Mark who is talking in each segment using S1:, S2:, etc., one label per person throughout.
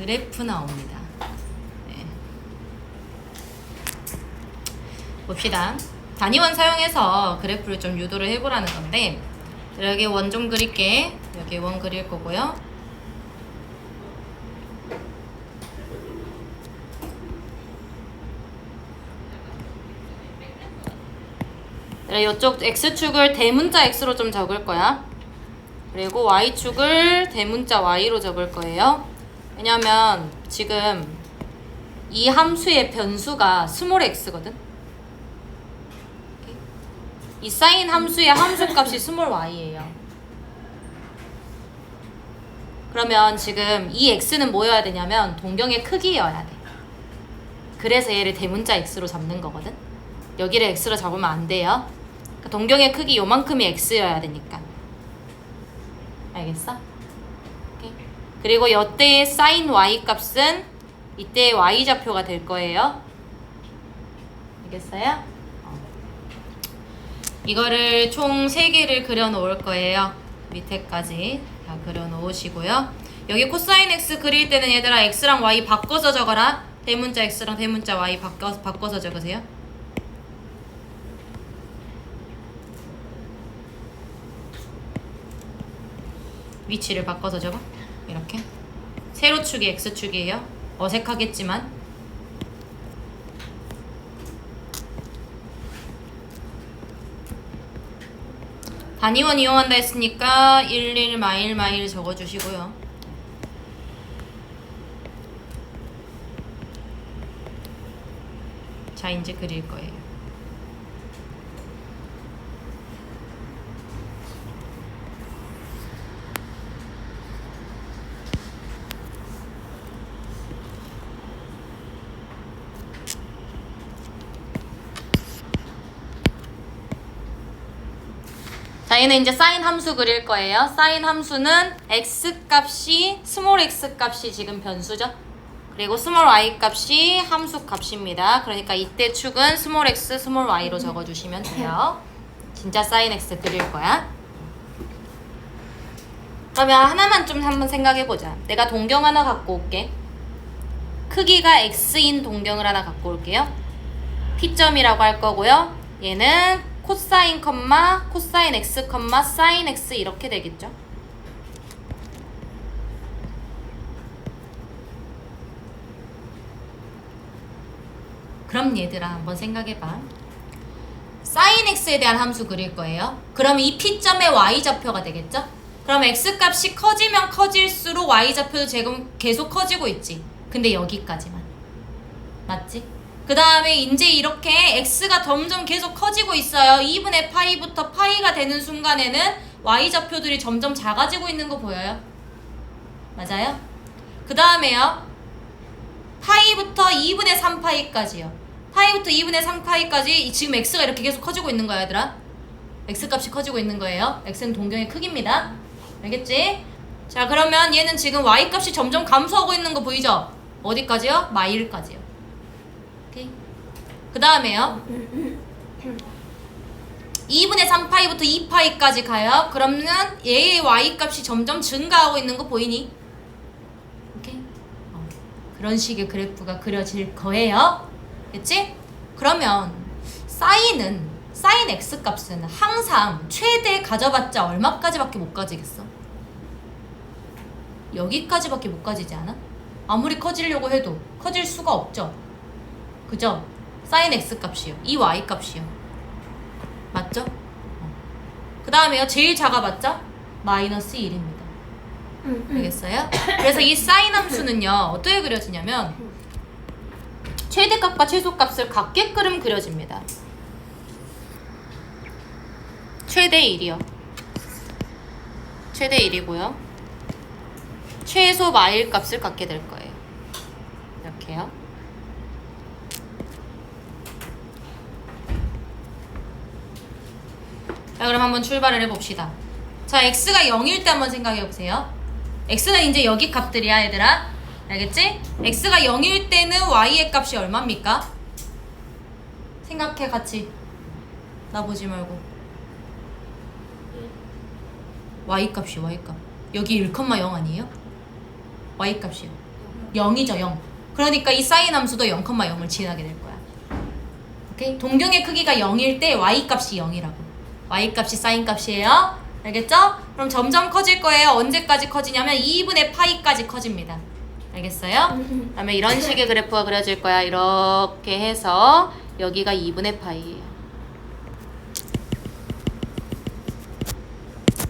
S1: 그래프 나옵니다. 네. 봅시다. 단위원 사용해서 그래프를 좀 유도를 해보라는 건데, 여기 원 좀 그릴게. 여기 원 그릴 거고요. 이쪽 X축을 대문자 X로 좀 적을 거야. 그리고 Y축을 대문자 Y로 적을 거예요. 왜냐면 지금 이 함수의 변수가 스몰 x거든. 이 사인 함수의 함수값이 스몰 y예요. 그러면 지금 이 x는 뭐여야 되냐면 동경의 크기여야 돼. 그래서 얘를 대문자 x로 잡는 거거든. 여기를 x로 잡으면 안 돼요. 그러니까 동경의 크기 요만큼이 x여야 되니까. 알겠어? 오케이. 그리고 이때의 sin y 값은 이때의 y좌표가 될 거예요. 알겠어요? 이거를 총 3개를 그려 놓을 거예요. 밑에까지 다 그려 놓으시고요. 여기 코사인 x 그릴 때는 얘들아 x랑 y 바꿔서 적어라. 대문자 x랑 대문자 y 바꿔서 적으세요. 위치를 바꿔서 적어. 이렇게. 세로축이 x축이에요. 어색하겠지만. 단위원 이용한다 했으니까 11 마일 적어주시고요. 자, 이제 그릴 거예요. 자, 얘는 이제 사인 함수 그릴 거예요. 사인 함수는 x값이 스몰 x값이 지금 변수죠. 그리고 스몰 y값이 함수 값입니다. 그러니까 이때 축은 스몰 x, 스몰 y로 적어주시면 돼요. 진짜 사인 x 그릴 거야. 그러면 하나만 좀 한번 생각해보자. 내가 동경 하나 갖고 올게. 크기가 x인 동경을 하나 갖고 올게요. P점이라고 할 거고요. 얘는 코사인 컴마 코사인 x 컴마 사인 x 이렇게 되겠죠. 그럼 얘들아 한번 생각해봐. 사인 x에 대한 함수 그릴 거예요. 그럼 이 P점의 y좌표가 되겠죠. 그럼 x값이 커지면 커질수록 y좌표도 지금 계속 커지고 있지. 근데 여기까지만. 맞지? 그 다음에 이제 이렇게 x가 점점 계속 커지고 있어요. 2분의 파이부터 파이가 되는 순간에는 y좌표들이 점점 작아지고 있는 거 보여요? 맞아요? 그 다음에요. 파이부터 2분의 3파이까지요. 파이부터 2분의 3파이까지 지금 x가 이렇게 계속 커지고 있는 거야, 얘들아. x값이 커지고 있는 거예요. x는 동경의 크기입니다. 알겠지? 자, 그러면 얘는 지금 y값이 점점 감소하고 있는 거 보이죠? 어디까지요? 마일까지요. 그 다음에요. 2분의 3파이부터 2파이까지 가요. 그러면 얘의 y값이 점점 증가하고 있는 거 보이니? 오케이? 그런 식의 그래프가 그려질 거예요. 됐지? 그러면 사인 x값은 항상 최대 가져봤자 얼마까지밖에 못 가지겠어? 여기까지밖에 못 가지지 않아? 아무리 커지려고 해도 커질 수가 없죠. 그죠? 사인 x값이요. 이 y값이요. 맞죠? 그 다음에요. 제일 작아봤자 마이너스 1입니다. 알겠어요? 그래서 이 사인 함수는요. 어떻게 그려지냐면 최대값과 최소값을 같게끔 그려집니다. 최대 1이요. 최대 1이고요. 최소 마일 값을 갖게 될 거예요. 이렇게요. 자, 그럼 한번 출발을 해봅시다. 자, x가 0일 때 한번 생각해보세요. x는 이제 여기 값들이야, 얘들아. 알겠지? x가 0일 때는 y의 값이 얼마입니까? 생각해, 같이. 나 보지 말고. y값이, y값. 여기 1,0 아니에요? y값이요. 0이죠, 0. 그러니까 이 사인 함수도 0,0을 지나게 될 거야. 오케이? 동경의 크기가 0일 때 y 값이 0이라고. y 값이 사인 값이에요. 알겠죠? 그럼 점점 커질 거예요. 언제까지 커지냐면 2분의 파이까지 커집니다. 알겠어요? 그다음에 이런 식의 그래프가 그려질 거야. 이렇게 해서 여기가 2분의 파이예요.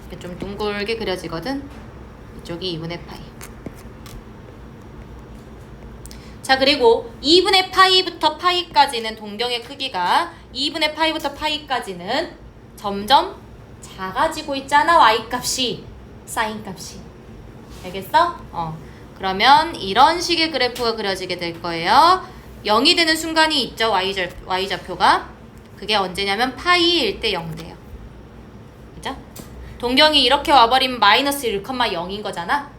S1: 이렇게 좀 둥글게 그려지거든. 이쪽이 2분의 파이. 자, 그리고 2분의 파이부터 파이까지는 동경의 크기가 2분의 파이부터 파이까지는 점점 작아지고 있잖아. y 값이, 사인 값이. 알겠어? 그러면 이런 식의 그래프가 그려지게 될 거예요. 0이 되는 순간이 있죠. y좌표가. 그게 언제냐면 파이일 때 0 돼요. 그죠? 동경이 이렇게 와버리면 마이너스 1,0인 거잖아.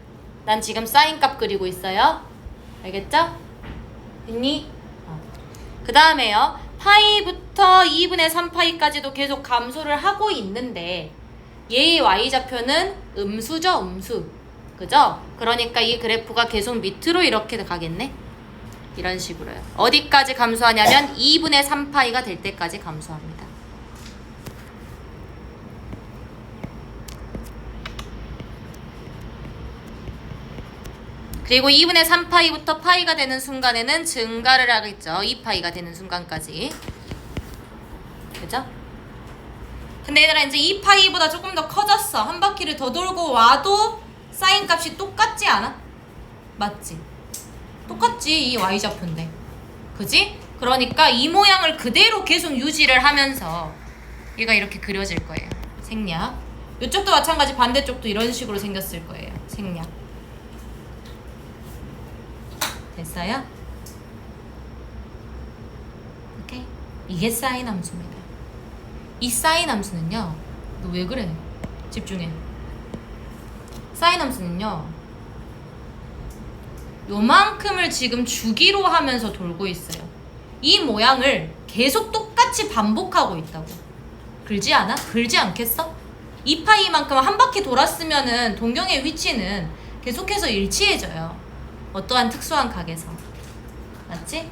S1: 난 지금 사인 값 그리고 있어요. 알겠죠? 됐니? 그 다음에요. 파이부터 2분의 3파이까지도 계속 감소를 하고 있는데 얘의 y좌표는 음수죠. 음수. 그죠? 그러니까 이 그래프가 계속 밑으로 이렇게 가겠네. 이런 식으로요. 어디까지 감소하냐면 2분의 3파이가 될 때까지 감소합니다. 그리고 2분의 3파이부터 파이가 되는 순간에는 증가를 하겠죠. 2파이가 되는 순간까지. 그죠? 근데 얘들아 이제 2파이보다 조금 더 커졌어. 한 바퀴를 더 돌고 와도 사인 값이 똑같지 않아? 맞지? 똑같지. 이 y좌표인데. 그지? 그러니까 이 모양을 그대로 계속 유지를 하면서 얘가 이렇게 그려질 거예요. 생략. 이쪽도 마찬가지 반대쪽도 이런 식으로 생겼을 거예요. 생략. 됐어요? 오케이? 이게 사인 함수입니다. 이 사인 함수는요. 너 왜 그래? 집중해. 사인 함수는요. 요만큼을 지금 주기로 하면서 돌고 있어요. 이 모양을 계속 똑같이 반복하고 있다고. 그러지 않아? 그러지 않겠어? 2파이만큼 한 바퀴 돌았으면은 동경의 위치는 계속해서 일치해져요. 어떠한 특수한 각에서. 맞지?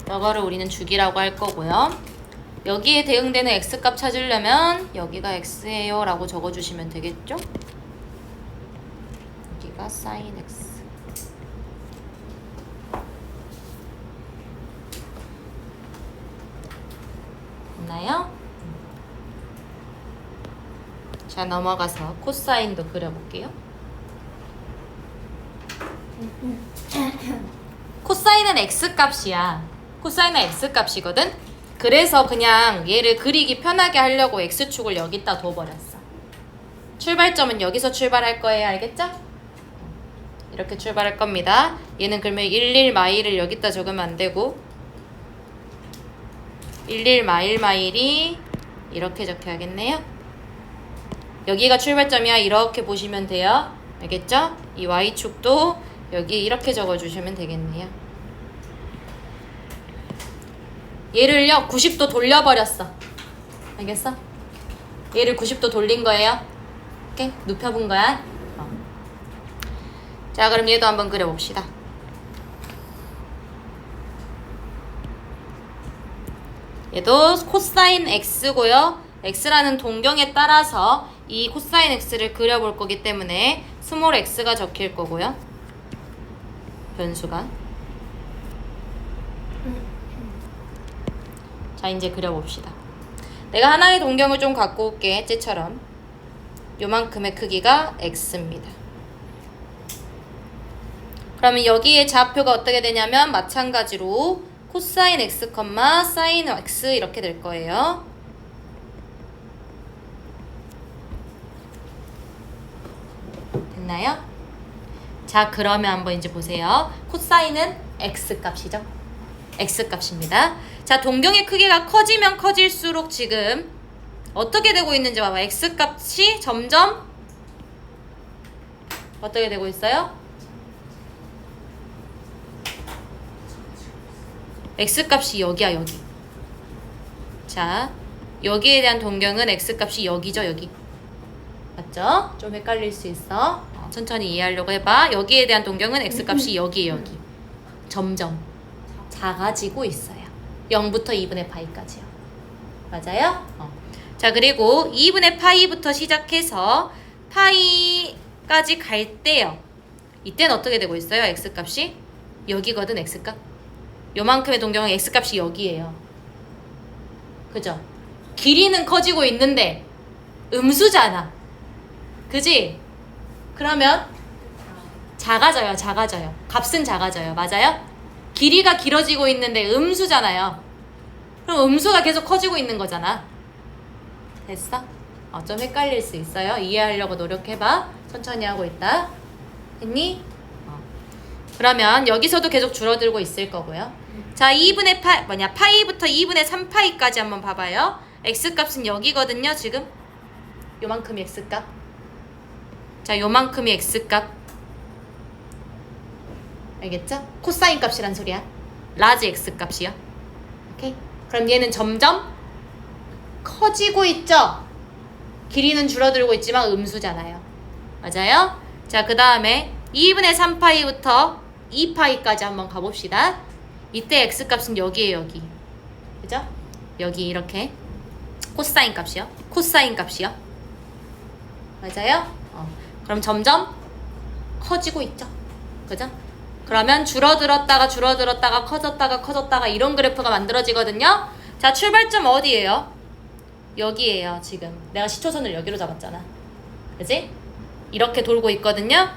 S1: 이거를 우리는 주기라고 할 거고요. 여기에 대응되는 x값 찾으려면 여기가 x예요 라고 적어주시면 되겠죠? 여기가 sin x. 됐나요? 자, 넘어가서 코사인도 그려볼게요. 코사인은 x값이야. 코사인은 x값이거든? 그래서 그냥 얘를 그리기 편하게 하려고 x축을 여기다 둬버렸어. 출발점은 여기서 출발할 거예요. 알겠죠? 이렇게 출발할 겁니다. 얘는 그러면 11 마일을 여기다 적으면 안 되고 11 마일이 이렇게 적혀야겠네요. 여기가 출발점이야. 이렇게 보시면 돼요. 알겠죠? 이 y축도 여기 이렇게 적어주시면 되겠네요. 얘를요 90도 돌려버렸어. 알겠어? 얘를 90도 돌린 거예요. 이렇게 눕혀본 거야. 자, 그럼 얘도 한번 그려봅시다. 얘도 코사인 x고요. x라는 동경에 따라서 이 코사인 x를 그려볼 거기 때문에 스몰 x가 적힐 거고요. 변수가. 자, 이제 그려봅시다. 내가 하나의 동경을 좀 갖고 올게. 쟤처럼. 요만큼의 크기가 x입니다. 그러면 여기에 좌표가 어떻게 되냐면 마찬가지로 코사인 x, 사인 x 이렇게 될 거예요. 됐나요? 자, 그러면 한번 이제 보세요. 코사인은 x값이죠. x값입니다. 자, 동경의 크기가 커지면 커질수록 지금 어떻게 되고 있는지 봐봐. x값이 점점 어떻게 되고 있어요? x값이 여기야, 여기. 자, 여기에 대한 동경은 x값이 여기죠, 여기. 맞죠? 좀 헷갈릴 수 있어. 천천히 이해하려고 해봐. 여기에 대한 동경은 x값이 여기 점점 작아지고 있어요. 0부터 2분의 파이까지요. 맞아요? 자, 그리고 2분의 파이부터 시작해서 파이까지 갈 때요. 이때는 어떻게 되고 있어요? x값이 여기거든. x값 요만큼의 동경은 x값이 여기예요. 그죠? 길이는 커지고 있는데 음수잖아. 그지? 그러면 작아져요. 값은 작아져요. 맞아요? 길이가 길어지고 있는데 음수잖아요. 그럼 음수가 계속 커지고 있는 거잖아. 됐어? 좀 헷갈릴 수 있어요. 이해하려고 노력해봐. 천천히 하고 있다. 했니? 그러면 여기서도 계속 줄어들고 있을 거고요. 자, 2분의 파이부터 2분의 3파이까지 한번 봐봐요. x값은 여기거든요. 지금 요만큼이 x값. 자, 요만큼이 x값. 알겠죠? 코사인 값이란 소리야. 라지 x값이요. 오케이? 그럼 얘는 점점 커지고 있죠? 길이는 줄어들고 있지만 음수잖아요. 맞아요? 자, 그 다음에 2분의 3파이부터 2파이까지 한번 가봅시다. 이때 x값은 여기에요. 여기. 그죠? 여기 이렇게 코사인 값이요. 맞아요? 그럼 점점 커지고 있죠. 그죠? 그러면 줄어들었다가 커졌다가 이런 그래프가 만들어지거든요. 자, 출발점 어디예요? 여기예요. 지금 내가 시초선을 여기로 잡았잖아. 그지? 이렇게 돌고 있거든요.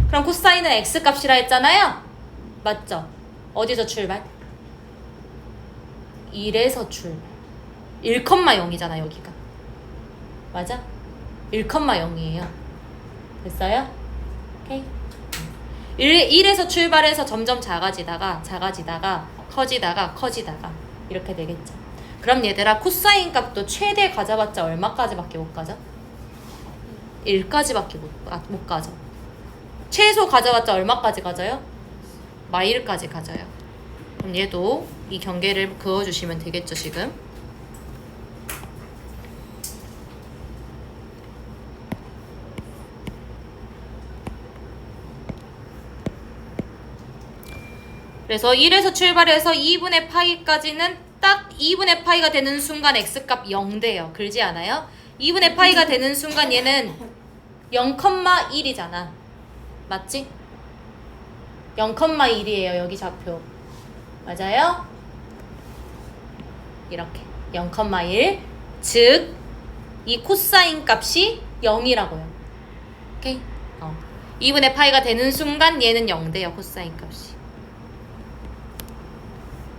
S1: 그럼 코사인은 x값이라 했잖아요. 맞죠? 어디서 출발? 1에서 출발. 1,0이잖아 여기가. 맞아? 1,0이에요. 됐어요? 오케이? 1에서 출발해서 점점 작아지다가 커지다가 이렇게 되겠죠. 그럼 얘들아, 코사인 값도 최대 가져봤자 얼마까지밖에 못 가져? 1까지밖에 못 가져. 최소 가져봤자 얼마까지 가져요? 마일까지 가져요. 그럼 얘도 이 경계를 그어주시면 되겠죠. 지금 그래서 1에서 출발해서 2분의 파이까지는 딱 2분의 파이가 되는 순간 x값 0 돼요. 그러지 않아요? 2분의 파이가 되는 순간 얘는 0,1이잖아. 맞지? 0,1이에요. 여기 좌표. 맞아요? 이렇게 0,1. 즉, 이 코사인 값이 0이라고요. 오케이? 2분의 파이가 되는 순간 얘는 0 돼요. 코사인 값이.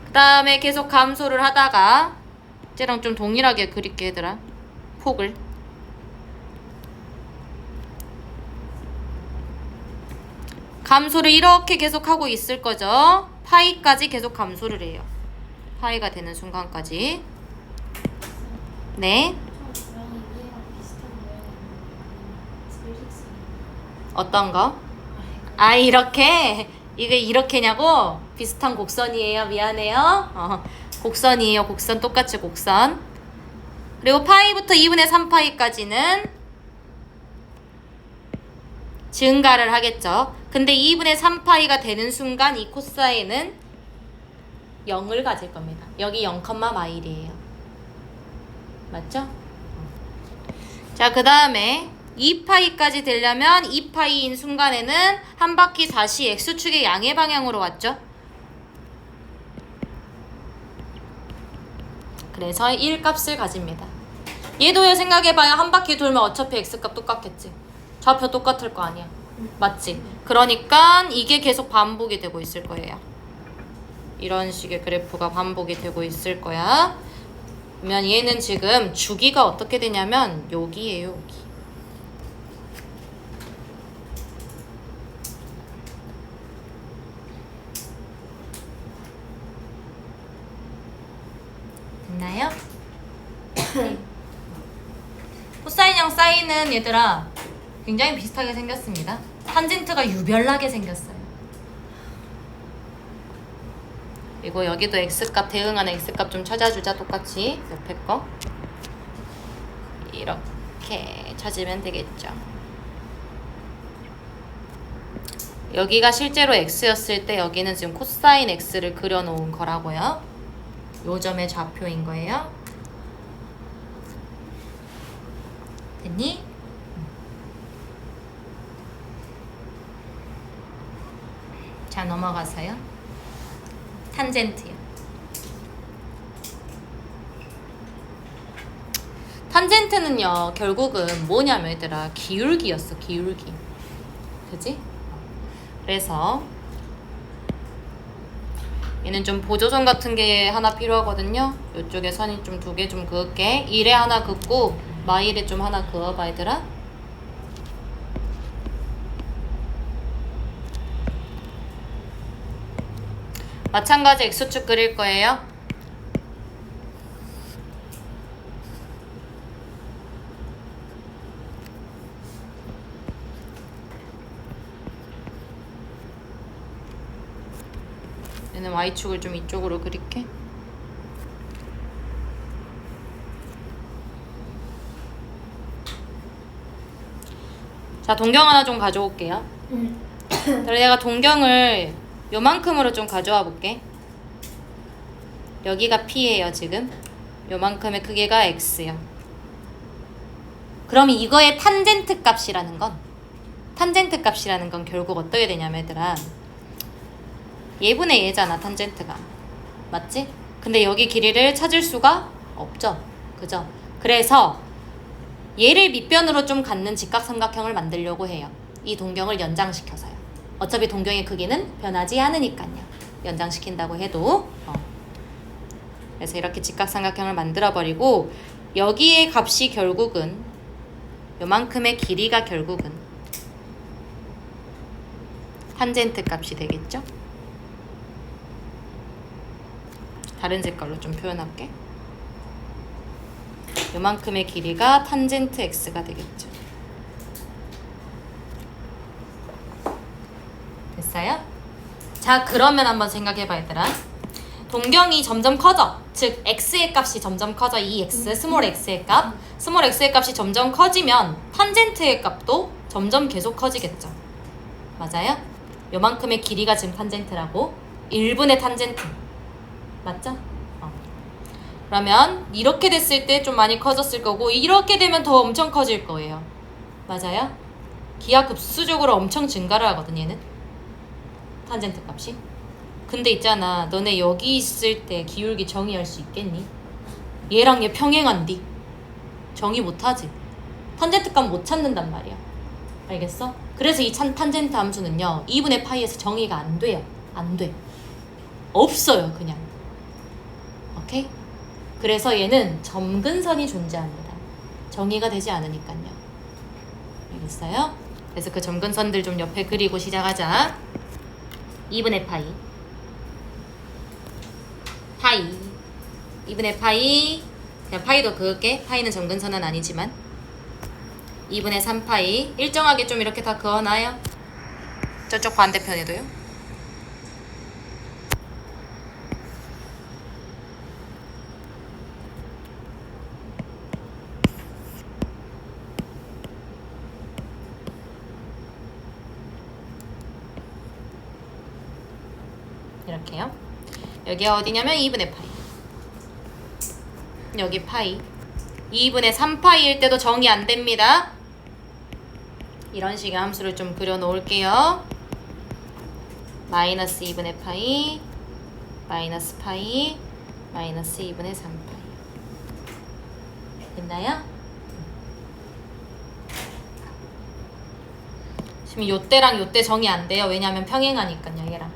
S1: 그 다음에 계속 감소를 하다가 쟤랑 좀 동일하게 그릴게 얘들아. 폭을. 감소를 이렇게 계속 하고 있을 거죠. 파이까지 계속 감소를 해요. 파이가 되는 순간까지. 네. 어떤 거? 아, 이렇게? 이게 이렇게냐고? 비슷한 곡선이에요. 미안해요. 곡선이에요. 곡선. 똑같이 곡선. 그리고 파이부터 2분의 3파이까지는 증가를 하겠죠. 근데 2분의 3파이가 되는 순간 이 코사인은 0을 가질 겁니다. 여기 0,마일이에요. 맞죠? 자, 그 다음에 2파이까지 되려면 2파이인 순간에는 한 바퀴 다시 x축의 양의 방향으로 왔죠. 그래서 1값을 가집니다. 얘도요, 생각해봐요. 한 바퀴 돌면 어차피 x값 똑같겠지. 좌표 똑같을 거 아니야. 맞지? 그러니까 이게 계속 반복이 되고 있을 거예요. 이런 식의 그래프가 반복이 되고 있을 거야. 그러면 얘는 지금 주기가 어떻게 되냐면 여기예요. 여기. 됐나요? 코사인형 사인은 얘들아 굉장히 비슷하게 생겼습니다. 탄젠트가 유별나게 생겼어요. 그리고 여기도 x값, 대응하는 x값 좀 찾아주자. 똑같이 옆에 거 이렇게 찾으면 되겠죠. 여기가 실제로 x였을 때 여기는 지금 코사인 x를 그려놓은 거라고요. 요 점의 좌표인 거예요. 됐니? 자, 넘어가서요. 탄젠트요. 탄젠트는요, 결국은 뭐냐면 얘들아, 기울기였어, 기울기. 그지? 그래서 얘는 좀 보조선 같은 게 하나 필요하거든요. 이쪽에 선이 좀 두 개 좀 그을게. 1에 하나 긋고 마일에 좀 하나 그어봐 얘들아. 마찬가지 X축 그릴 거예요. 얘는 Y축을 좀 이쪽으로 그릴게. 자, 동경 하나 좀 가져올게요. 그래서 내가 동경을 요만큼으로 좀 가져와 볼게. 여기가 P예요 지금. 요만큼의 크기가 X요. 그럼 이거의 탄젠트 값이라는 건 결국 어떻게 되냐면 얘들아, 얘분의 얘잖아 탄젠트가. 맞지? 근데 여기 길이를 찾을 수가 없죠. 그죠? 그래서 얘를 밑변으로 좀 갖는 직각삼각형을 만들려고 해요. 이 동경을 연장시켜서요. 어차피 동경의 크기는 변하지 않으니까요. 연장시킨다고 해도. 그래서 이렇게 직각삼각형을 만들어버리고 여기의 값이 결국은 요만큼의 길이가 결국은 탄젠트 값이 되겠죠? 다른 색깔로 좀 표현할게. 요만큼의 길이가 탄젠트 x가 되겠죠. 됐어요? 자, 그러면 한번 생각해봐 얘들아. 동경이 점점 커져. 즉 x의 값이 점점 커져. 이 x, 스몰 x의 값. 스몰 x의 값이 점점 커지면 탄젠트의 값도 점점 계속 커지겠죠. 맞아요? 요만큼의 길이가 지금 탄젠트라고. 1분의 탄젠트. 맞죠? 그러면 이렇게 됐을 때 좀 많이 커졌을 거고, 이렇게 되면 더 엄청 커질 거예요. 맞아요? 기하급수적으로 엄청 증가를 하거든 얘는. 탄젠트 값이. 근데 있잖아, 너네 여기 있을 때 기울기 정의할 수 있겠니? 얘랑 얘 평행한디 정의 못하지. 탄젠트 값 못 찾는단 말이야. 알겠어? 그래서 이 탄젠트 함수는요 2분의 파이에서 정의가 안 돼요. 안 돼. 없어요 그냥. 오케이? 그래서 얘는 점근선이 존재합니다. 정의가 되지 않으니까요. 알겠어요? 그래서 그 점근선들 좀 옆에 그리고 시작하자. 2분의 파이 2분의 파이, 그냥 파이도 그을게. 파이는 점근선은 아니지만 2분의 3파이 일정하게 좀 이렇게 다 그어놔요. 저쪽 반대편에도요. 이렇게요. 여기가 어디냐면 2분의 파이. 여기 파이. 2분의 3파이일 때도 정의 안 됩니다. 이런 식의 함수를 좀 그려 놓을게요. 마이너스 2분의 파이, 마이너스 파이, 마이너스 2분의 3파이. 됐나요? 지금 요때랑 요때 정의 안 돼요. 왜냐면 평행하니까요 얘랑.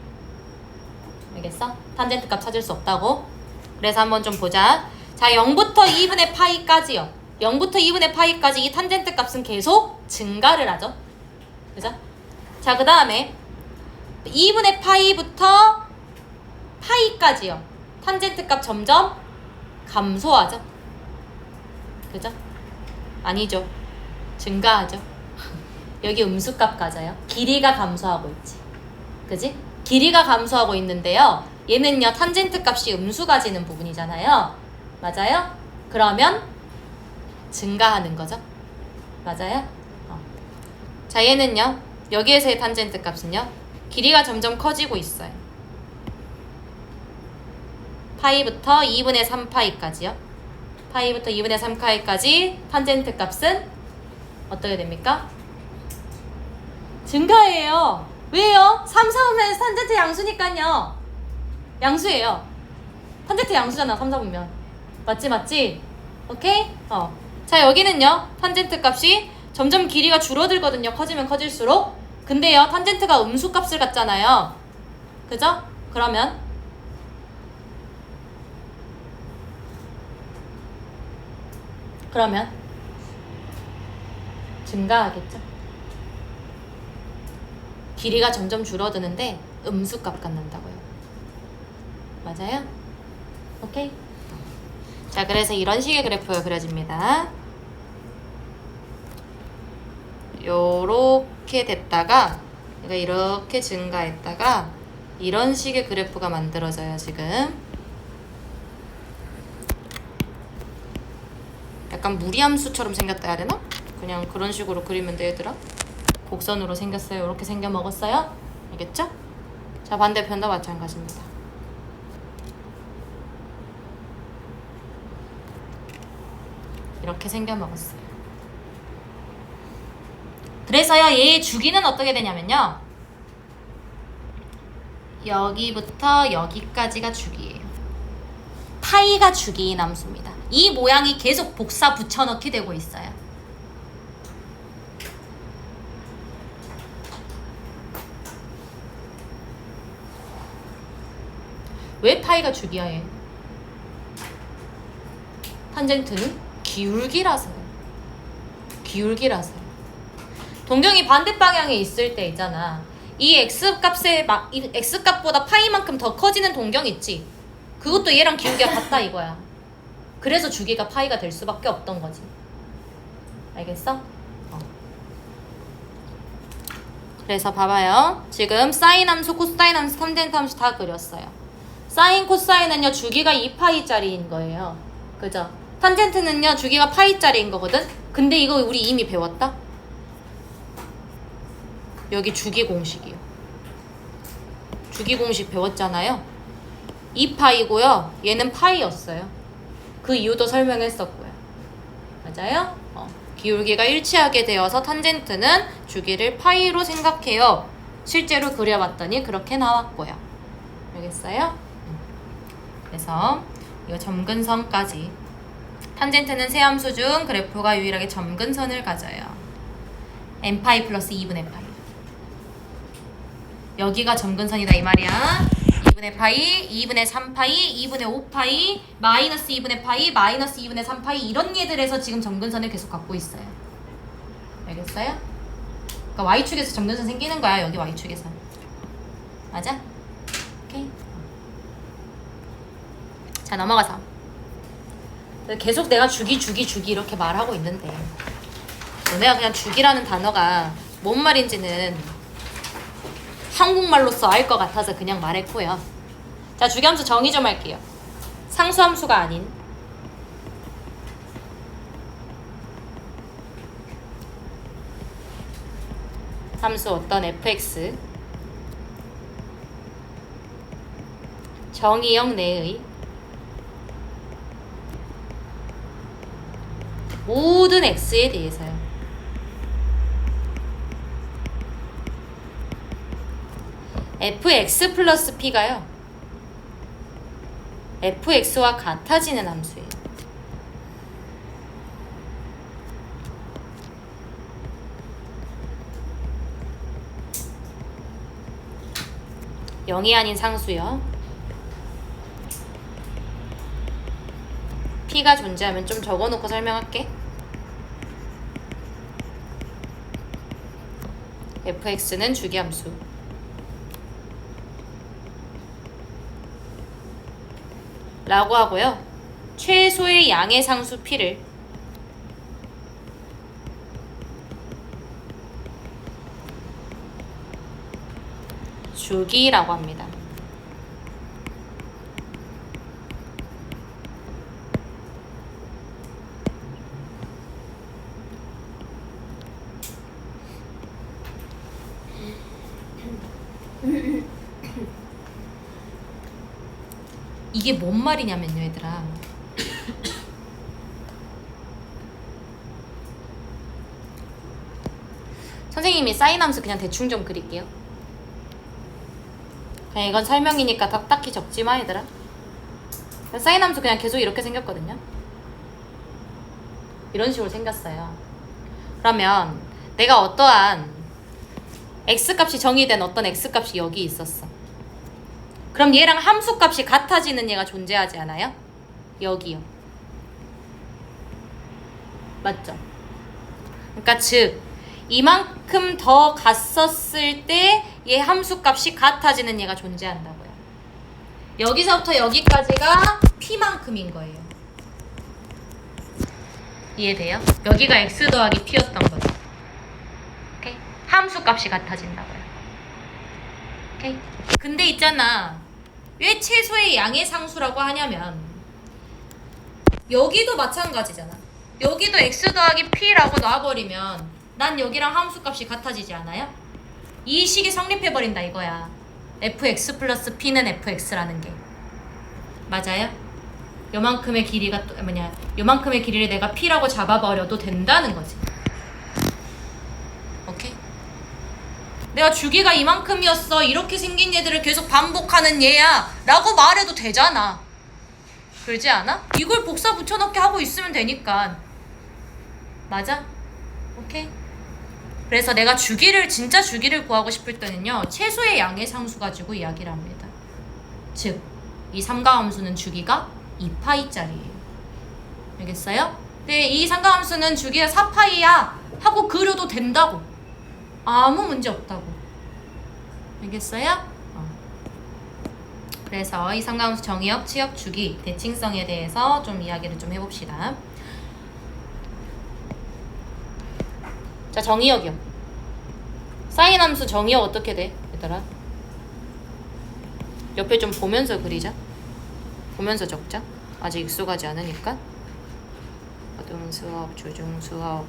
S1: 알겠어? 탄젠트 값 찾을 수 없다고. 그래서 한번 좀 보자. 자, 0부터 2분의 파이까지요. 0부터 2분의 파이까지 이 탄젠트 값은 계속 증가를 하죠. 그죠? 자, 그 다음에 2분의 파이부터 파이까지요. 탄젠트 값 점점 감소하죠. 그죠? 아니죠. 증가하죠. 여기 음수값 가져요. 길이가 감소하고 있지. 그지? 길이가 감소하고 있는데요. 얘는요, 탄젠트 값이 음수 가지는 부분이잖아요. 맞아요? 그러면 증가하는 거죠. 맞아요? 자, 얘는요, 여기에서의 탄젠트 값은요, 길이가 점점 커지고 있어요. 파이부터 2분의 3파이까지요. 파이부터 2분의 3파이까지 탄젠트 값은 어떻게 됩니까? 증가해요. 왜요? 3, 4보면 탄젠트 양수니까요. 양수예요. 탄젠트 양수잖아, 3, 4보면. 맞지? 오케이? 자, 여기는요. 탄젠트 값이 점점 길이가 줄어들거든요. 커지면 커질수록. 근데요, 탄젠트가 음수 값을 갖잖아요. 그죠? 그러면 증가하겠죠. 길이가 점점 줄어드는데 음수 값 갖는다고요. 맞아요? 오케이? 자, 그래서 이런 식의 그래프가 그려집니다. 요렇게 됐다가 얘가 이렇게 증가했다가 이런 식의 그래프가 만들어져요. 지금 약간 무리함수처럼 생겼다 해야 되나? 그냥 그런 식으로 그리면 돼, 얘들아. 곡선으로 생겼어요. 이렇게 생겨 먹었어요. 알겠죠? 자, 반대편도 마찬가지입니다. 이렇게 생겨 먹었어요. 그래서요, 얘의 주기는 어떻게 되냐면요, 여기부터 여기까지가 주기예요. 파이가 주기인 함수입니다. 이 모양이 계속 복사 붙여넣기 되고 있어요. 왜 파이가 주기야, 얘? 탄젠트는 기울기라서요. 동경이 반대 방향에 있을 때 있잖아. 이 이 x값보다 파이만큼 더 커지는 동경 있지? 그것도 얘랑 기울기가 같다 이거야. 그래서 주기가 파이가 될 수밖에 없던 거지. 알겠어? 그래서 봐봐요. 지금 사인 함수, 코사인 함수, 탄젠트 함수 다 그렸어요. 사인, 코사인은요, 주기가 2파이짜리인 거예요. 그죠? 탄젠트는요, 주기가 파이짜리인 거거든? 근데 이거 우리 이미 배웠다? 여기 주기 공식이요. 주기 공식 배웠잖아요. 2파이고요. 얘는 파이였어요. 그 이유도 설명했었고요. 맞아요? 기울기가 일치하게 되어서 탄젠트는 주기를 파이로 생각해요. 실제로 그려봤더니 그렇게 나왔고요. 알겠어요? 그래서 이거 점근선까지. 탄젠트는 세 함수 중 그래프가 유일하게 점근선을 가져요. n파이 플러스 2분의 파이. 여기가 점근선이다 이 말이야. 2분의 파이, 2분의 3파이, 2분의 5파이, 마이너스 2분의 파이, 마이너스 2분의 3파이, 이런 얘들에서 지금 점근선을 계속 갖고 있어요. 알겠어요? 그러니까 Y축에서 점근선 생기는 거야. 여기 Y축에서. 맞아? 오케이. 자, 넘어가서 계속 내가 주기 이렇게 말하고 있는데 너네가 그냥 주기라는 단어가 뭔 말인지는 한국말로써 알 것 같아서 그냥 말했고요. 자, 주기함수 정의 좀 할게요. 상수함수가 아닌 함수 어떤 fx 정의역 내의 모든 x에 대해서요. fx 플러스 p가요, fx와 같아지는 함수예요. 영이 아닌 상수요. p가 존재하면 좀 적어놓고 설명할게. fx는 주기함수. 라고 하고요. 최소의 양의 상수 p를 주기라고 합니다. 이게 뭔 말이냐면요, 얘들아. 선생님이 사인 함수 그냥 대충 좀 그릴게요. 그냥 이건 설명이니까 딱히 적지 마, 얘들아. 사인 함수 그냥 계속 이렇게 생겼거든요. 이런 식으로 생겼어요. 그러면 내가 어떠한 x값이 정의된 어떤 x값이 여기 있었어. 그럼 얘랑 함수값이 같아지는 얘가 존재하지 않아요? 여기요. 맞죠? 그러니까 즉 이만큼 더 갔었을 때 얘 함수값이 같아지는 얘가 존재한다고요. 여기서부터 여기까지가 p만큼인 거예요. 이해돼요? 여기가 x 더하기 p였던 거죠. 오케이? 함수값이 같아진다고요. 오케이? 근데 있잖아. 왜 최소의 양의 상수라고 하냐면 여기도 마찬가지잖아. 여기도 x 더하기 p라고 놔버리면 난 여기랑 함수값이 같아지지 않아요? 이 식이 성립해버린다 이거야. fx 플러스 p는 fx라는 게. 맞아요? 요만큼의 길이가 또 뭐냐, 요만큼의 길이를 내가 p라고 잡아버려도 된다는 거지. 오케이? 내가 주기가 이만큼이었어, 이렇게 생긴 얘들을 계속 반복하는 얘야 라고 말해도 되잖아. 그러지 않아? 이걸 복사 붙여넣기 하고 있으면 되니까. 맞아? 오케이? 그래서 내가 주기를, 진짜 주기를 구하고 싶을 때는요, 최소의 양의 상수 가지고 이야기를 합니다. 즉, 이 삼가함수는 주기가 2파이짜리예요. 알겠어요? 근데 이 삼가함수는 주기가 4파이야 하고 그려도 된다고. 아무 문제 없다고. 알겠어요? 그래서 이 삼가함수 정의역, 치역, 주기, 대칭성에 대해서 좀 이야기를 좀 해봅시다. 자, 정의역이요. 사인 함수 정의역 어떻게 돼? 얘들아, 옆에 좀 보면서 그리자. 보면서 적자. 아직 익숙하지 않으니까. 고등 수업, 주중 수업,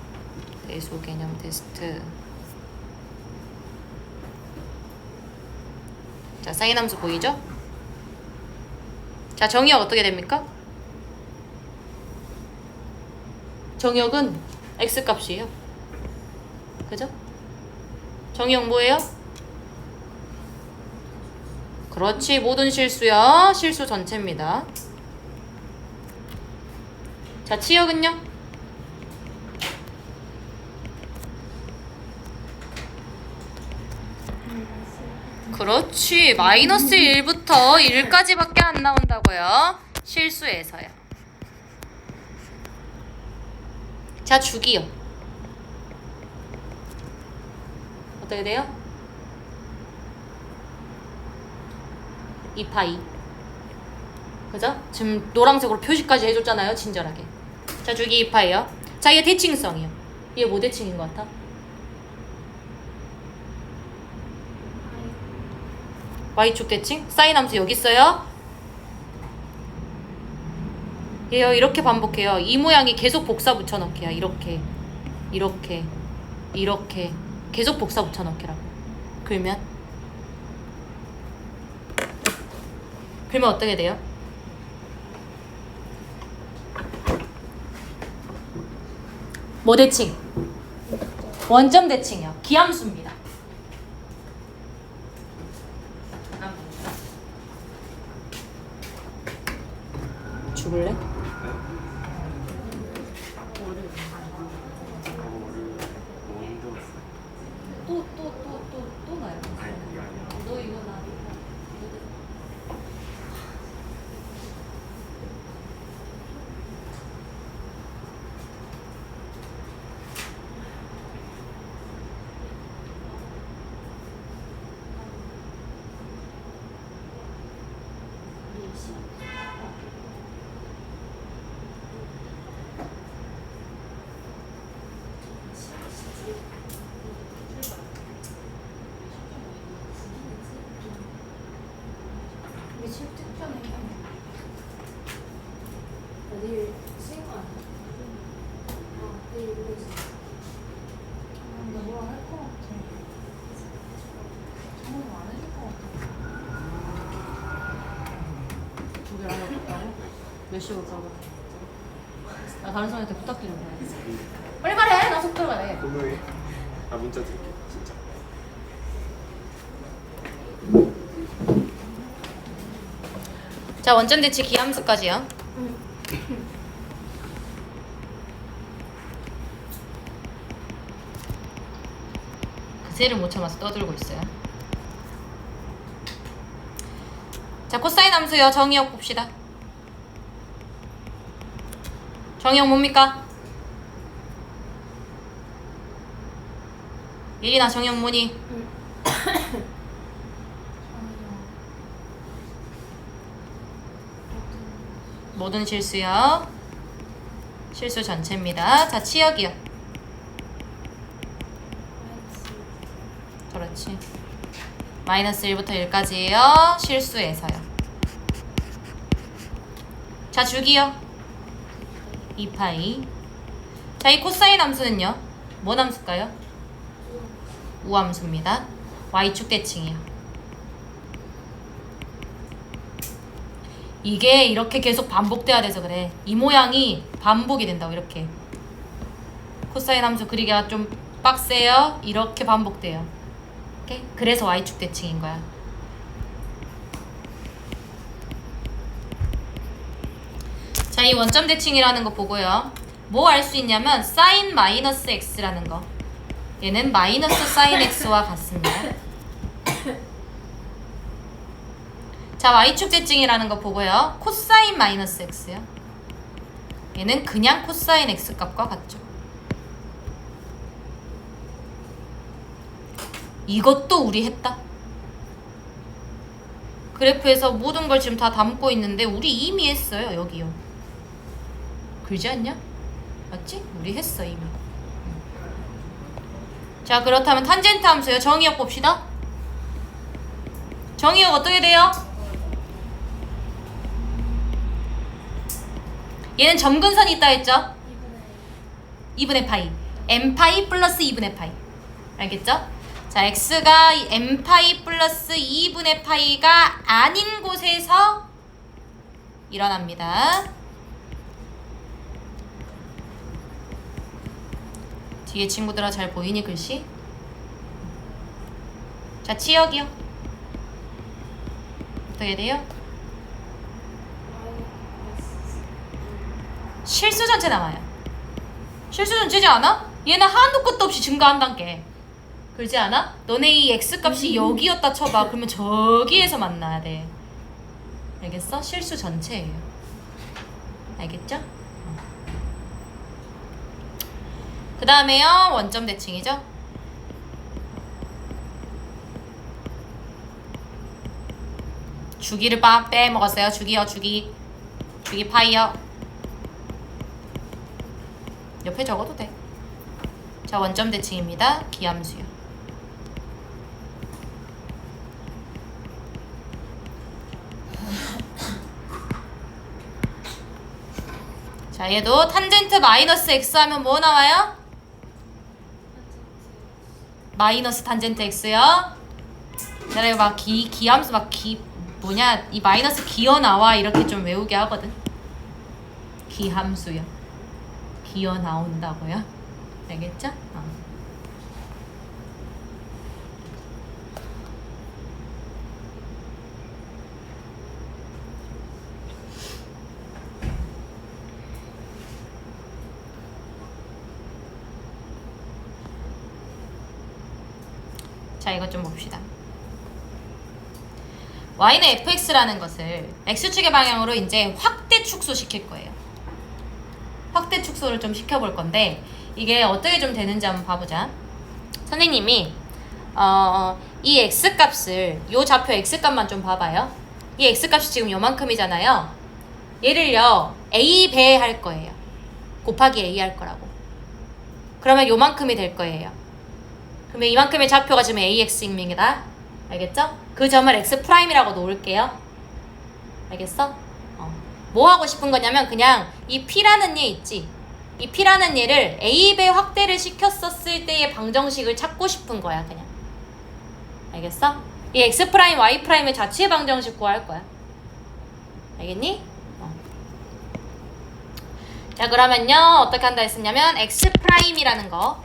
S1: 대수 개념 테스트. 자, 사인 함수 보이죠? 자, 정의역 어떻게 됩니까? 정의역은 x값이에요. 그죠? 정의역 뭐예요? 그렇지, 모든 실수야. 실수 전체입니다. 자, 치역은요? 그렇지, 마이너스 1부터 1까지밖에 안 나온다고요. 실수에서요. 자, 주기요. 어떻게 돼요? 2파이. 그죠? 지금 노란색으로 표시까지 해줬잖아요. 친절하게. 자, 주기 2파이요. 자, 얘 대칭성이요. 얘 뭐 대칭인 것 같아? Y축 대칭? 사인 함수 여기 있어요. 얘요, 이렇게 반복해요. 이 모양이 계속 복사 붙여넣기야. 이렇게, 이렇게, 이렇게 계속 복사 붙여넣기라고. 그러면 어떻게 돼요? 뭐 대칭? 원점 대칭이요. 기함수입니다. 죽을래? 또 나요. 너 이거 나. 몇 시 올까봐. 나 다른 사람한테 부탁드리는 거야. 빨리 말해. 나 속도로 말해.
S2: 분명히 문자 드릴게 진짜.
S1: 자, 원점 대치 기함수까지요. 그새를 못 참아서 떠들고 있어요. 자, 코사인 함수요. 정의역 봅시다. 정의역 뭡니까? 예린아, 정의역 뭐니? 모든 실수요. 실수 전체입니다. 자, 치역이요. 그렇지. 마이너스 1부터 1까지예요. 실수에서요. 자, 주기요. 2파이. 자, 이 코사인 함수는요. 뭔 함수일까요? 우함수입니다. y축 대칭이요. 이게 이렇게 계속 반복돼야 돼서 그래. 이 모양이 반복이 된다고. 이렇게 코사인 함수 그리기가 좀 빡세요. 이렇게 반복돼요. 오케이? 그래서 y축 대칭인 거야. 자, 이 원점 대칭이라는 거 보고요. 뭐 알 수 있냐면 sin 마이너스 x라는 거. 얘는 마이너스 sin x와 같습니다. 자, y축 대칭이라는 거 보고요. 코사인 마이너스 x요. 얘는 그냥 코사인 x 값과 같죠. 이것도 우리 했다. 그래프에서 모든 걸 지금 다 담고 있는데 우리 이미 했어요. 여기요. 그러지 않냐? 맞지? 우리 했어 이미. 자, 그렇다면 탄젠트 함수요. 정의역 봅시다. 정의역 어떻게 돼요? 얘는 점근선이 있다 했죠? 2분의 파이. m파이 플러스 2분의 파이. 알겠죠? 자, x가 m파이 플러스 2분의 파이가 아닌 곳에서 일어납니다. 뒤에 친구들아 잘 보이니 글씨? 자, 치역이요. 어떻게 돼요? 실수 전체 나와요. 실수 전체지 않아? 얘는 한도 끝도 없이 증가한단 게. 그러지 않아? 너네 이 x값이 여기였다 쳐봐. 그러면 저기에서 만나야 돼. 알겠어? 실수 전체예요. 알겠죠? 그 다음에요. 원점 대칭이죠? 주기를 빼먹었어요. 주기요. 주기 파이요. 옆에 적어도 돼. 자, 원점 대칭입니다. 기함수요. 자, 얘도 탄젠트 마이너스 x 하면 뭐 나와요? 마이너스 탄젠트 x요. 내가 이거 막 기함수 뭐냐, 이 마이너스 기어 나와 이렇게 좀 외우게 하거든. 기함수요. 기어 나온다고요? 알겠죠? 자, 이것 좀 봅시다. y는 fx라는 것을 x축의 방향으로 이제 확대 축소 시킬 거예요. 확대 축소를 좀 시켜볼 건데 이게 어떻게 좀 되는지 한번 봐보자. 선생님이 이 x값을, 요 좌표 x값만 좀 봐봐요. 이 x값이 지금 요만큼이잖아요. 얘를요 a 배 할 거예요. 곱하기 a 할 거라고. 그러면 요만큼이 될 거예요. 그러면 이만큼의 좌표가 지금 ax입니다. 알겠죠? 그 점을 x'이라고 놓을게요. 알겠어? 뭐 하고 싶은 거냐면 그냥 이 p라는 얘 있지? 이 p라는 얘를 a배 확대를 시켰었을 때의 방정식을 찾고 싶은 거야. 그냥. 알겠어? 이 x', y'의 자취의 방정식 구할 거야. 알겠니? 자, 그러면요 어떻게 한다 했었냐면 X'이라는 거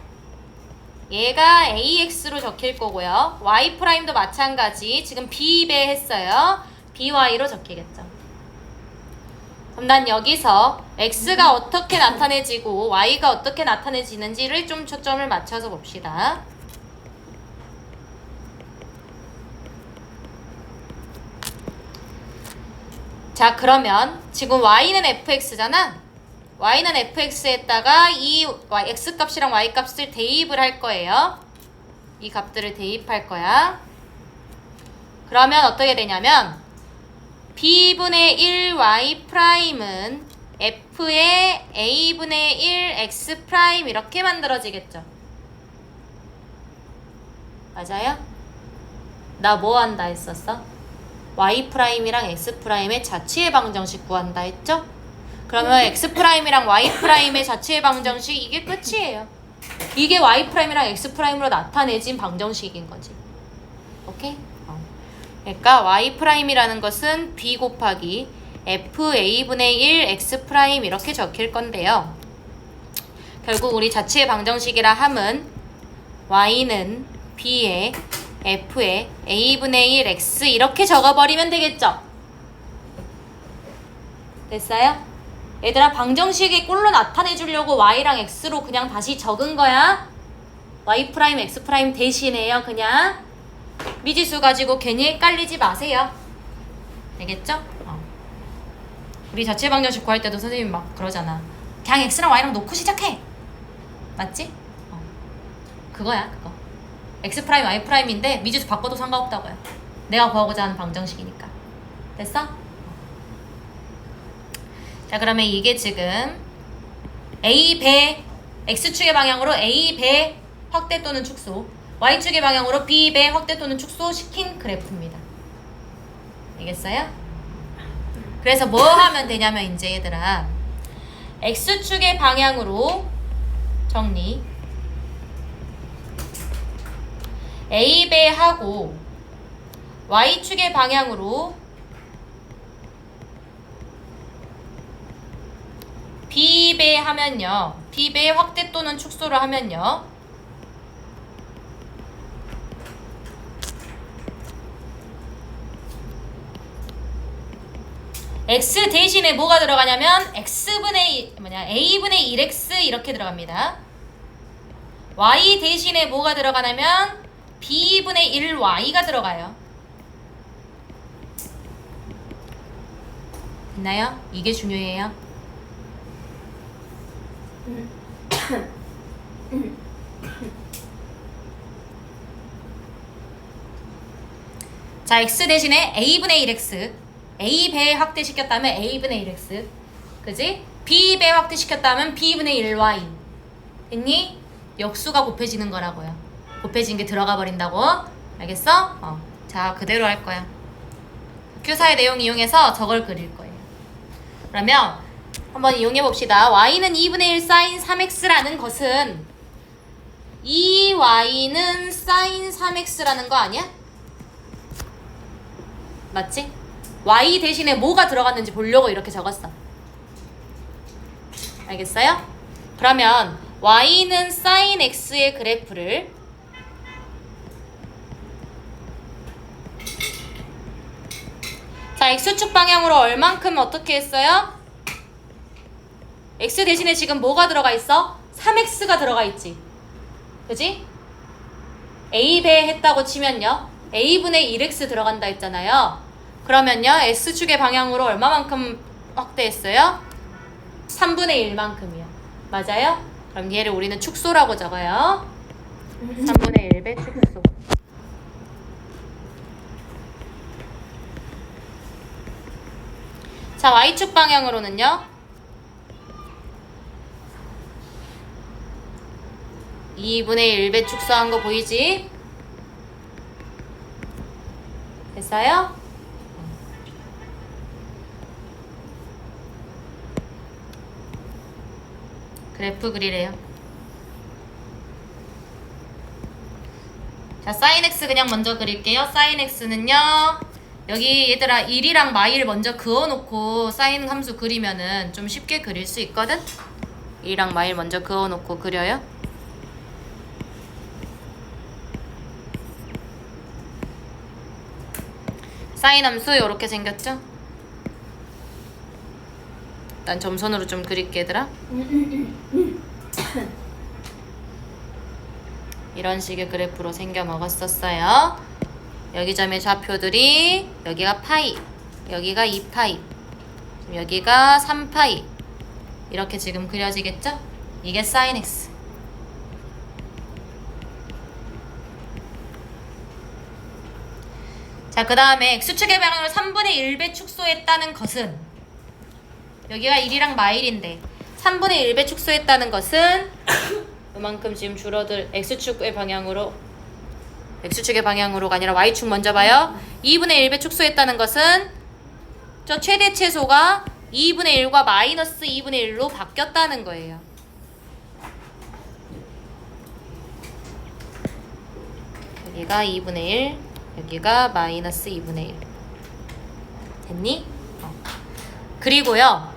S1: 얘가 AX로 적힐 거고요. Y'도 마찬가지. 지금 B배 했어요. BY로 적히겠죠. 그럼 난 여기서 X가 어떻게 나타내지고 Y가 어떻게 나타내지는지를 좀 초점을 맞춰서 봅시다. 자, 그러면 지금 Y는 fx잖아. Y는 fx에다가 이 x값이랑 y값을 대입을 할 거예요. 이 값들을 대입할 거야. 그러면 어떻게 되냐면 b분의 1 y'은 f의 a분의 1 x' 이렇게 만들어지겠죠. 맞아요? 나 뭐 한다 했었어? y'이랑 x'의 자취의 방정식 구한다 했죠? 그러면 x'이랑 y'의 자취의 방정식 이게 끝이에요. 이게 y'이랑 x'로 나타내진 방정식인 거지. 오케이? 그러니까 y'이라는 것은 b 곱하기 fa분의 1 x' 이렇게 적힐 건데요. 결국 우리 자취의 방정식이라 함은 y는 b에 f에 a분의 1 x 이렇게 적어버리면 되겠죠? 됐어요? 얘들아, 방정식이 꼴로 나타내 주려고 y랑 x로 그냥 다시 적은 거야. y', x' 대신에요. 그냥 미지수 가지고 괜히 헷갈리지 마세요. 알겠죠? 우리 자체 방정식 구할 때도 선생님이 막 그러잖아. 그냥 x랑 y랑 놓고 시작해. 맞지? 그거야, 그거. x', y'인데 미지수 바꿔도 상관없다고요. 내가 구하고자 하는 방정식이니까. 됐어? 자, 그러면 이게 지금 A배 X축의 방향으로 A배 확대 또는 축소, Y축의 방향으로 B배 확대 또는 축소 시킨 그래프입니다. 알겠어요? 그래서 뭐 하면 되냐면 이제 얘들아, X축의 방향으로 정리, A배하고 Y축의 방향으로 B배 하면요, B배 확대 또는 축소를 하면요, X 대신에 뭐가 들어가냐면 A분의 1X 이렇게 들어갑니다. Y 대신에 뭐가 들어가냐면 B분의 1Y가 들어가요. 됐나요? 이게 중요해요. 자, x 대신에 a분의 1x, a배 확대시켰다면 a분의 1x, 그지? b배 확대시켰다면 b분의 1y. 됐니? 역수가 곱해지는 거라고요. 곱해진 게 들어가 버린다고. 알겠어? 자, 그대로 할 거야. 교사의 내용 이용해서 저걸 그릴 거예요. 그러면 한번 이용해 봅시다. y는 2분의 1 sin 3x라는 것은 이 y는 sin 3x라는 거 아니야? 맞지? y 대신에 뭐가 들어갔는지 보려고 이렇게 적었어. 알겠어요? 그러면 y는 sin x의 그래프를 자, x축 방향으로 얼만큼 어떻게 했어요? x 대신에 지금 뭐가 들어가 있어? 3x가 들어가 있지. 그지? a배 했다고 치면요, a분의 1x 들어간다 했잖아요. 그러면요, x축의 방향으로 얼마만큼 확대했어요? 3분의 1만큼이요. 맞아요? 그럼 얘를 우리는 축소라고 적어요. 3분의 1배 축소. 자, y축 방향으로는요, 2분의 1배 축소한 거 보이지? 됐어요? 그래프 그리래요. 자, sin x 그냥 먼저 그릴게요. sin x는요, 여기 얘들아 1이랑 마이를 먼저 그어놓고 사인 함수 그리면은 좀 쉽게 그릴 수 있거든? 1이랑 마이를 먼저 그어놓고 그려요. 사인 함수 이렇게 생겼죠? 일단 점선으로 좀 그릴게 얘들아. 이런 식의 그래프로 생겨 먹었었어요. 여기 점의 좌표들이 여기가 파이, 여기가 2파이, 여기가 3파이 이렇게 지금 그려지겠죠? 이게 sin x. 자, 그 다음에 x축의 방향을 3분의 1배 축소했다는 것은 여기가 1이랑 마일인데 3분의 1배 축소했다는 것은 이만큼 지금 줄어들 x축의 방향으로가 아니라 y축 먼저 봐요. 2분의 1배 축소했다는 것은 저 최대 최소가 2분의 1과 마이너스 2분의 1로 바뀌었다는 거예요. 여기가 2분의 1, 여기가 마이너스 2분의 1. 됐니? 그리고요.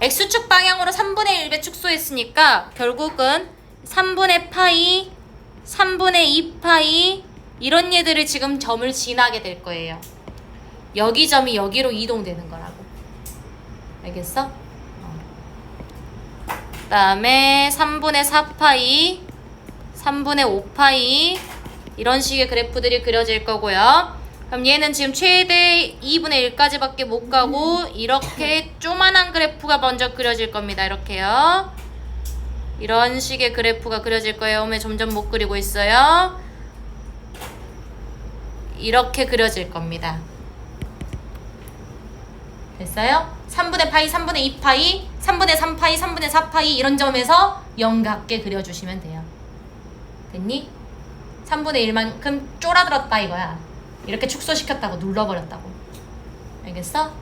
S1: x축 방향으로 3분의 1배 축소했으니까 결국은 3분의 파이, 3분의 2파이 이런 얘들을 지금 점을 지나게 될 거예요. 여기 점이 여기로 이동되는 거라고. 알겠어? 그 다음에 3분의 4파이, 3분의 5파이 이런 식의 그래프들이 그려질 거고요. 그럼 얘는 지금 최대 2분의 1까지 밖에 못 가고 이렇게 조만한 그래프가 먼저 그려질 겁니다. 이렇게요. 이런 식의 그래프가 그려질 거예요. 왜 점점 못 그리고 있어요? 이렇게 그려질 겁니다. 됐어요? 3분의 파이, 3분의 2파이, 3분의 3파이, 3분의 4파이 이런 점에서 영각게 그려주시면 돼요. 됐니? 3분의 1만큼 쫄아들었다 이거야. 이렇게 축소시켰다고 눌러버렸다고. 알겠어?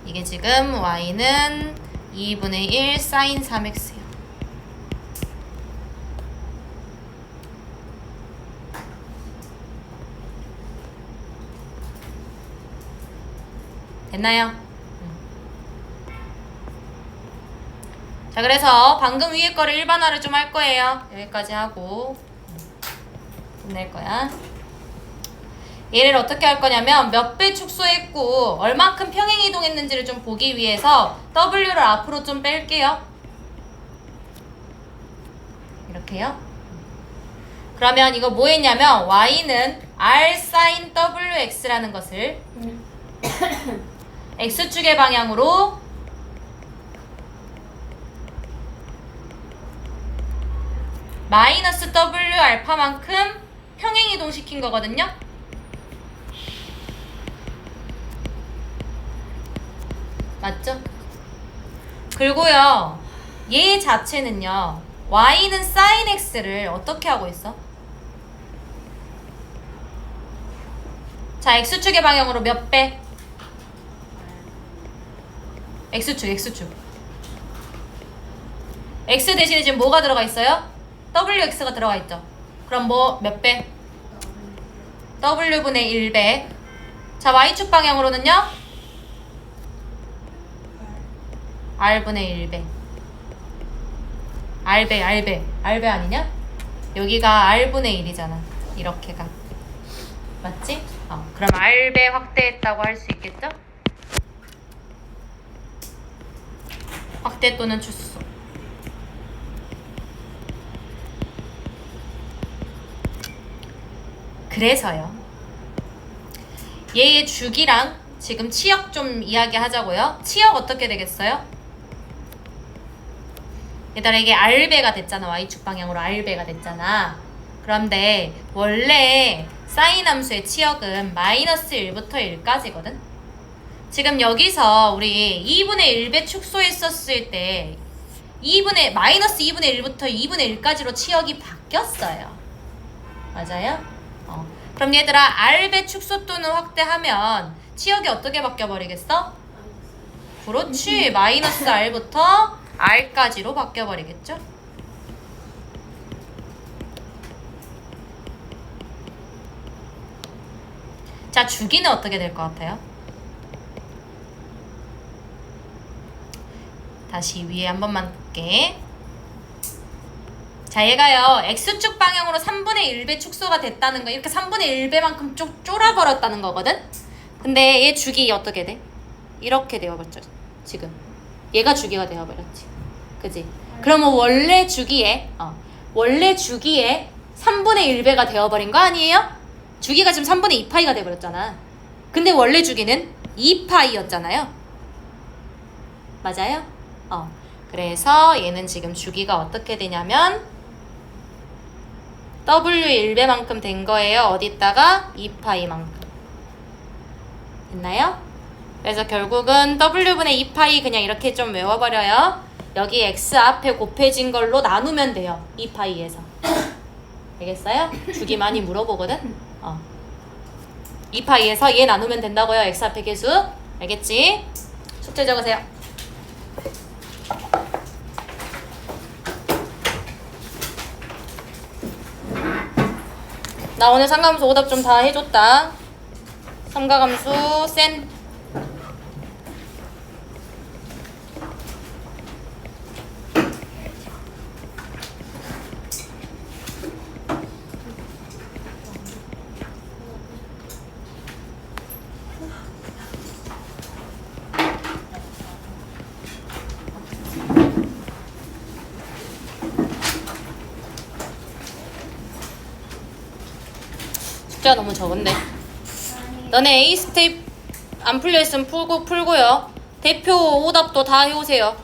S1: 이게 지금 y는 2분의 1 sin 3x예요. 됐나요? 자, 그래서 방금 위에 거를 일반화를 좀 할 거예요. 여기까지 하고 끝낼 거야. 얘를 어떻게 할 거냐면 몇 배 축소했고 얼만큼 평행 이동했는지를 좀 보기 위해서 W를 앞으로 좀 뺄게요. 이렇게요. 그러면 이거 뭐 했냐면 Y는 R sin WX라는 것을 X축의 방향으로 마이너스 W 알파만큼 평행 이동시킨 거거든요. 맞죠? 그리고요 얘 자체는요 y는 sin x를 어떻게 하고 있어? 자, x축의 방향으로 몇 배? x축 x 대신에 지금 뭐가 들어가 있어요? wx가 들어가 있죠. 그럼 뭐 몇 배? w분의 1배. 자, y축 방향으로는요? r분의 1배. r배 아니냐? 여기가 r분의 1이잖아. 이렇게가. 맞지? 그럼 r배 확대했다고 할 수 있겠죠? 확대 또는 축소. 그래서요. 얘의 주기랑 지금 치역 좀 이야기하자고요. 치역 어떻게 되겠어요? 얘들아 이게 r배가 됐잖아. y축 방향으로 r배가 됐잖아. 그런데 원래 사인 함수의 치역은 마이너스 1부터 1까지거든. 지금 여기서 우리 2분의 1배 축소했었을 때 마이너스 2분의 1부터 2분의 1까지로 치역이 바뀌었어요. 맞아요? 그럼 얘들아 r배 축소 또는 확대하면 치역이 어떻게 바뀌어버리겠어? 그렇지. 마이너스 r부터 r까지로 바뀌어버리겠죠? 자, 주기는 어떻게 될 것 같아요? 다시 위에 한 번만 볼게. 자, 얘가요 X축 방향으로 3분의 1배 축소가 됐다는 거, 이렇게 3분의 1배만큼 쫄아버렸다는 거거든? 근데 얘 주기 어떻게 돼? 이렇게 되어버렸죠 지금. 얘가 주기가 되어버렸지, 그지? 그러면 원래 주기에 3분의 1배가 되어버린 거 아니에요? 주기가 지금 3분의 2파이가 되어버렸잖아. 근데 원래 주기는 2파이였잖아요. 맞아요? 그래서 얘는 지금 주기가 어떻게 되냐면 W1배만큼 된 거예요. 어디다가? 2파이만큼. 됐나요? 그래서 결국은 W분의 2파이 그냥 이렇게 좀 외워버려요. 여기 X 앞에 곱해진 걸로 나누면 돼요. 2파이에서. 알겠어요? 주기 많이 물어보거든? 2파이에서 얘 나누면 된다고요. X 앞에 계수. 알겠지? 숙제 적으세요. 나 오늘 삼가함수 오답 좀 다 해줬다. 삼가함수 센. 숫자가 너무 적은데. 너네 A 스텝 안 풀려있으면 풀고요. 대표 오답도 다 해오세요.